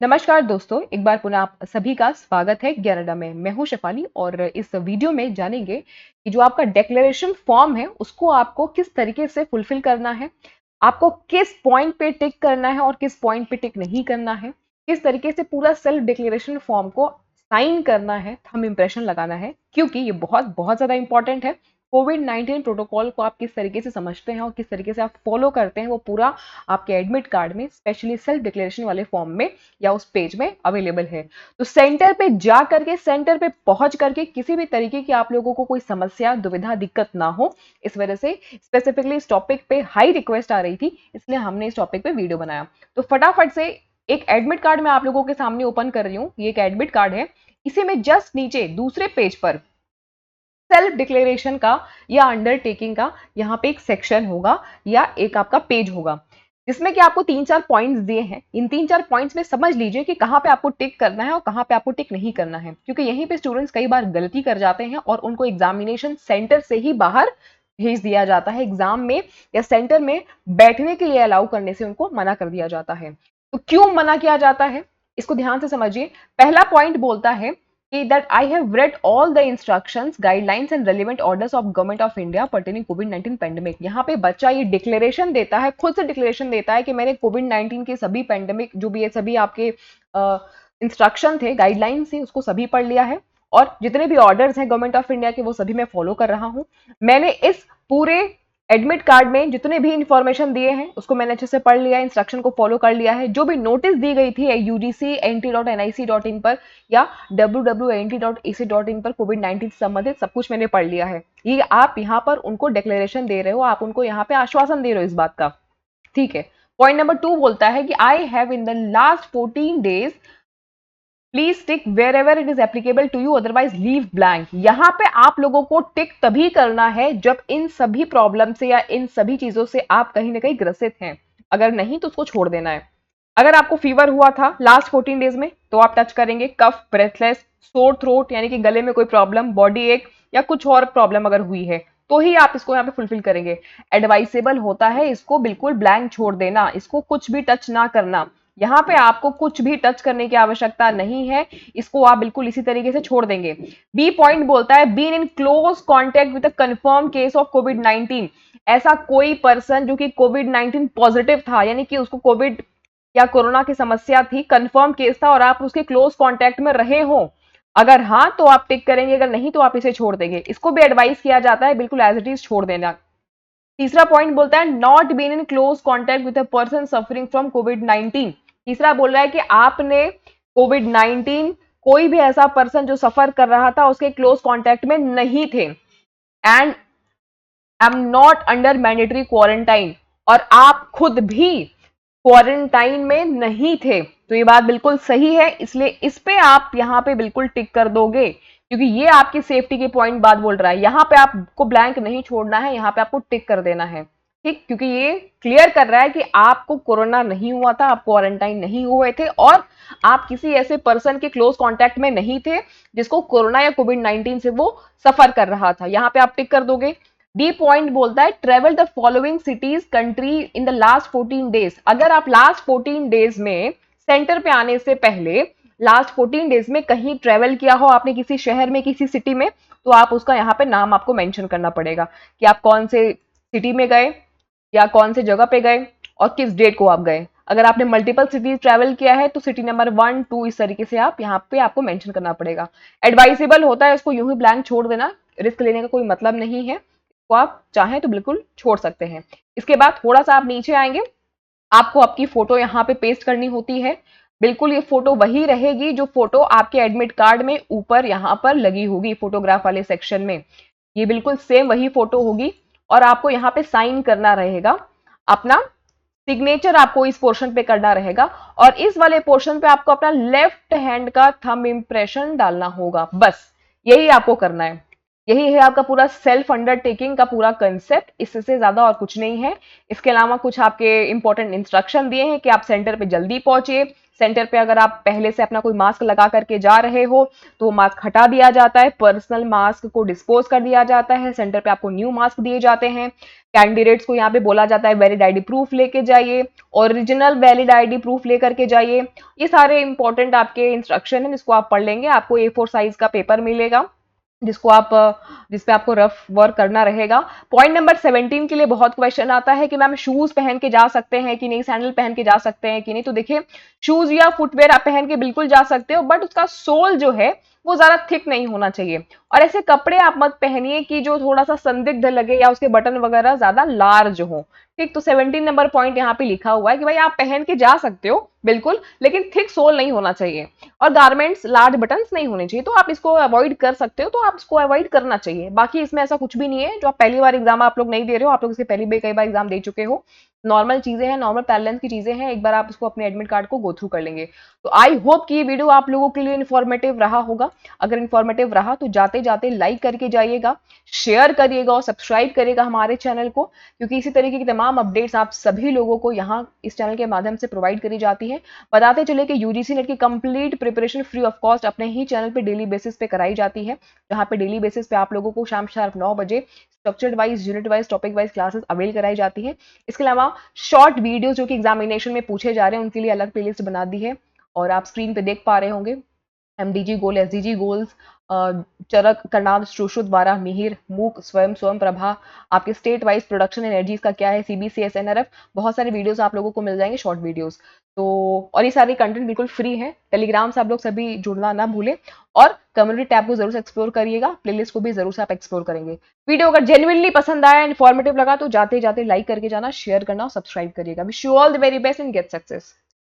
नमस्कार दोस्तों, एक बार पुनः आप सभी का स्वागत है ज्ञानडा में। मैं हूं शेफाली और इस वीडियो में जानेंगे कि जो आपका डिक्लेरेशन फॉर्म है उसको आपको किस तरीके से फुलफिल करना है, आपको किस पॉइंट पे टिक करना है और किस पॉइंट पे टिक नहीं करना है, किस तरीके से पूरा सेल्फ डिक्लेरेशन फॉर्म को साइन करना है, थंब इम्प्रेशन लगाना है, क्योंकि ये बहुत बहुत ज्यादा इंपॉर्टेंट है। कोविड-19 प्रोटोकॉल को आप किस तरीके से समझते हैं और किस तरीके से आप फॉलो करते हैं वो पूरा आपके एडमिट कार्ड में, स्पेशली सेल्फ डिक्लेरेशन वाले फॉर्म में या उस पेज में अवेलेबल है। तो सेंटर पे जा करके, सेंटर पे पहुंच करके किसी भी तरीके की आप लोगों को कोई समस्या, दुविधा, दिक्कत ना हो, इस वजह से स्पेसिफिकली इस टॉपिक पे हाई रिक्वेस्ट आ रही थी, इसलिए हमने इस टॉपिक पे वीडियो बनाया। तो फटाफट से एक एडमिट कार्ड मैं आप लोगों के सामने ओपन कर रही हूँ। ये एक एडमिट कार्ड है। इसी में जस्ट नीचे दूसरे पेज पर सेल्फ डिक्लेरेशन का या अंडरटेकिंग का यहाँ पे एक सेक्शन होगा या एक आपका पेज होगा, जिसमें कि आपको 3-4 पॉइंट्स दिए हैं। इन 3-4 पॉइंट्स में समझ लीजिए कि कहाँ पे आपको टिक करना है और कहाँ पे आपको टिक नहीं करना है, क्योंकि यहीं पे स्टूडेंट्स कई बार गलती कर जाते हैं और उनको एग्जामिनेशन सेंटर से ही बाहर भेज दिया जाता है। एग्जाम में या सेंटर में बैठने के लिए अलाउ करने से उनको मना कर दिया जाता है। तो क्यों मना किया जाता है, इसको ध्यान से समझिए। पहला पॉइंट बोलता है that I have read all the instructions, guidelines and relevant orders of Government of India pertaining COVID-19 pandemic। यहाँ पे बच्चा ये डिक्लेरेशन देता है, खुद से डिक्लेरेशन देता है कि मैंने कोविड-19 के सभी पेंडेमिक जो भी ये सभी आपके इंस्ट्रक्शन थे, गाइडलाइंस थे, उसको सभी पढ़ लिया है और जितने भी ऑर्डर्स हैं गवर्नमेंट ऑफ इंडिया के वो सभी मैं फॉलो कर रहा हूँ। मैंने इस पूरे एडमिट कार्ड में जितने भी इंफॉर्मेशन दिए हैं उसको मैंने अच्छे से पढ़ लिया है, इंस्ट्रक्शन को फॉलो कर लिया है। जो भी नोटिस दी गई थी ugc.nic.in पर या www.ant.ac.in पर कोविड-19 से संबंधित सब कुछ मैंने पढ़ लिया है। ये आप यहाँ पर उनको डिक्लेरेशन दे रहे हो, आप उनको यहाँ पे आश्वासन दे रहे हो इस बात का। ठीक है। पॉइंट नंबर 2 बोलता है कि I have in the last 14 days please tick wherever it is applicable to you, otherwise leave blank. यहाँ पे आप लोगों को टिक तभी करना है जब इन सभी प्रॉब्लम से या इन सभी चीजों से आप कहीं ना कहीं ग्रसित हैं। अगर नहीं तो उसको छोड़ देना है। अगर आपको फीवर हुआ था लास्ट 14 डेज में तो आप टच करेंगे। कफ, ब्रेथलेस, सोर थ्रोट यानी कि गले में कोई प्रॉब्लम, बॉडी एक या कुछ और प्रॉब्लम अगर हुई है तो ही आप इसको यहाँ पे फुलफिल करेंगे। एडवाइसेबल होता है इसको बिल्कुल ब्लैंक छोड़ देना, इसको कुछ भी टच ना करना। यहाँ पे आपको कुछ भी टच करने की आवश्यकता नहीं है, इसको आप बिल्कुल इसी तरीके से छोड़ देंगे। बी पॉइंट बोलता है been in close contact with a confirm case of कोविड-19। ऐसा कोई पर्सन जो कि कोविड-19 पॉजिटिव था, यानी कि उसको कोविड या कोरोना की समस्या थी, कंफर्म केस था और आप उसके क्लोज कॉन्टेक्ट में रहे हो, अगर हाँ तो आप टिक करेंगे, अगर नहीं तो आप इसे छोड़ देंगे। इसको भी एडवाइस किया जाता है बिल्कुल एज इट इज छोड़ देना। तीसरा पॉइंट बोलता है not been in close contact with a person suffering from कोविड-19। तीसरा बोल रहा है कि आपने कोविड-19 कोई भी ऐसा पर्सन जो सफर कर रहा था उसके क्लोज कॉन्टेक्ट में नहीं थे and am not under mandatory quarantine, और आप खुद भी क्वारंटाइन में नहीं थे। तो ये बात बिल्कुल सही है, इसलिए इस पे आप यहाँ पे बिल्कुल टिक कर दोगे, क्योंकि ये आपकी सेफ्टी के पॉइंट बात बोल रहा है। यहाँ पे आपको ब्लैंक नहीं छोड़ना है, यहाँ पे आपको टिक कर देना है। ठीक, क्योंकि ये क्लियर कर रहा है कि आपको कोरोना नहीं हुआ था, आप क्वारंटाइन नहीं हुए थे और आप किसी ऐसे पर्सन के क्लोज कॉन्टैक्ट में नहीं थे जिसको कोरोना या कोविड-19 से वो सफर कर रहा था। यहाँ पे आप टिक कर दोगे। डी पॉइंट बोलता है travel the following cities country in the last 14 days. अगर आप लास्ट 14 डेज में सेंटर पे आने से पहले लास्ट 14 डेज में कहीं ट्रेवल किया हो, आपने किसी शहर में, किसी सिटी में, तो आप उसका यहाँ पे नाम आपको मेंशन करना पड़ेगा कि आप कौन से सिटी में गए या कौन से जगह पे गए और किस डेट को आप गए। अगर आपने मल्टीपल सिटीज ट्रैवल किया है तो सिटी नंबर 1, 2 इस तरीके से आप यहाँ पे आपको मेंशन करना पड़ेगा। एडवाइसेबल होता है उसको यूं ही ब्लैंक छोड़ देना, रिस्क लेने का कोई मतलब नहीं है, तो आप चाहें तो बिल्कुल छोड़ सकते हैं। इसके बाद थोड़ा सा आप नीचे आएंगे, आपको आपकी फोटो यहाँ पे पेस्ट करनी होती है। बिल्कुल ये फोटो वही रहेगी जो फोटो आपके एडमिट कार्ड में ऊपर यहाँ पर लगी होगी फोटोग्राफ वाले सेक्शन में, ये बिल्कुल सेम वही फोटो होगी और आपको यहाँ पे साइन करना रहेगा, अपना सिग्नेचर आपको इस पोर्शन पे करना रहेगा और इस वाले पोर्शन पे आपको अपना लेफ्ट हैंड का थंब इंप्रेशन डालना होगा। बस यही आपको करना है। यही है आपका पूरा सेल्फ अंडरटेकिंग का पूरा कंसेप्ट, इससे ज्यादा और कुछ नहीं है। इसके अलावा कुछ आपके इंपॉर्टेंट इंस्ट्रक्शन दिए हैं कि आप सेंटर पे जल्दी पहुंचे। सेंटर पे अगर आप पहले से अपना कोई मास्क लगा करके जा रहे हो तो वो मास्क हटा दिया जाता है, पर्सनल मास्क को डिस्पोज कर दिया जाता है, सेंटर पे आपको न्यू मास्क दिए जाते हैं। कैंडिडेट्स को यहाँ पे बोला जाता है वैलिड आईडी प्रूफ लेके जाइए, ओरिजिनल वैलिड आईडी प्रूफ लेकर के जाइए। ये सारे इंपॉर्टेंट आपके इंस्ट्रक्शन है जिसको आप पढ़ लेंगे। आपको A4 साइज का पेपर मिलेगा जिसको आप जिस पे आपको रफ वर्क करना रहेगा। पॉइंट नंबर 17 के लिए बहुत क्वेश्चन आता है कि मैम शूज पहन के जा सकते हैं कि नहीं, सैंडल पहन के जा सकते हैं कि नहीं। तो देखिए, शूज या फुटवेयर आप पहन के बिल्कुल जा सकते हो, बट उसका सोल जो है वो ज्यादा थिक नहीं होना चाहिए। और ऐसे कपड़े आप मत पहनिए कि जो थोड़ा सा संदिग्ध लगे या उसके बटन वगैरह ज्यादा लार्ज हो। ठीक, तो 17 नंबर पॉइंट यहाँ पे लिखा हुआ है कि भाई आप पहन के जा सकते हो बिल्कुल, लेकिन थिक सोल नहीं होना चाहिए और गारमेंट्स लार्ज बटन्स नहीं होने चाहिए। तो आप इसको अवॉइड कर सकते हो, तो आप इसको अवॉइड करना चाहिए। बाकी इसमें ऐसा कुछ भी नहीं है। जो आप पहली बार एग्जाम आप लोग नहीं दे रहे हो, आप लोग इसके पहले भी कई बार एग्जाम दे चुके हो। नॉर्मल चीजें हैं, नॉर्मल पैरेलल की चीजें हैं। एक बार आप इसको अपने एडमिट कार्ड को गो थ्रू कर लेंगे। तो आई होप कि ये वीडियो आप लोगों के लिए इन्फॉर्मेटिव रहा होगा। अगर इन्फॉर्मेटिव रहा तो जाते जाते लाइक करके जाइएगा, शेयर करिएगा और सब्सक्राइब करिएगा हमारे चैनल को, क्योंकि इसी तरीके की तमाम अपडेट्स आप सभी लोगों को यहाँ इस चैनल के माध्यम से प्रोवाइड करी जाती है। बताते चले कि यूजीसी नेट की complete preparation free of cost अपने ही चैनल पे डेली बेसिस पे कराई जाती है, जहाँ पे डेली बेसिस पे आप लोगों को शाम शार्प 9 बजे structured wise, unit wise, topic wise classes avail कराई जाती है। इसके अलावा शॉर्ट वीडियो जो कि एग्जामिनेशन में पूछे जा रहे हैं उनके लिए अलग प्लेलिस्ट बना दी है और आप स्क्रीन पे देख पा रहे होंगे। एमडीजी गोल, एसडीजी गोल्स, चरक, करनाल, श्रोशु द्वारा, मिहिर, मूक, स्वयं, स्वयं प्रभा, आपके स्टेट वाइज प्रोडक्शन एनर्जीज का क्या है, सीबीसीएस, एनआरएफ, बहुत सारे वीडियोस आप लोगों को मिल जाएंगे, शॉर्ट वीडियोस। तो और ये सारे कंटेंट बिल्कुल फ्री है। टेलीग्राम से आप लोग सभी जुड़ना ना भूलें और कम्युनिटी टैब को जरूर से एक्सप्लोर करिएगा, प्लेलिस्ट को भी जरूर से आप एक्सप्लोर करेंगे। वीडियो अगर जेन्युइनली पसंद आया, इन्फॉर्मेटिव लगा तो जाते जाते लाइक करके जाना, शेयर करना और सब्सक्राइब करिएगा। Wish you all the very best and get success.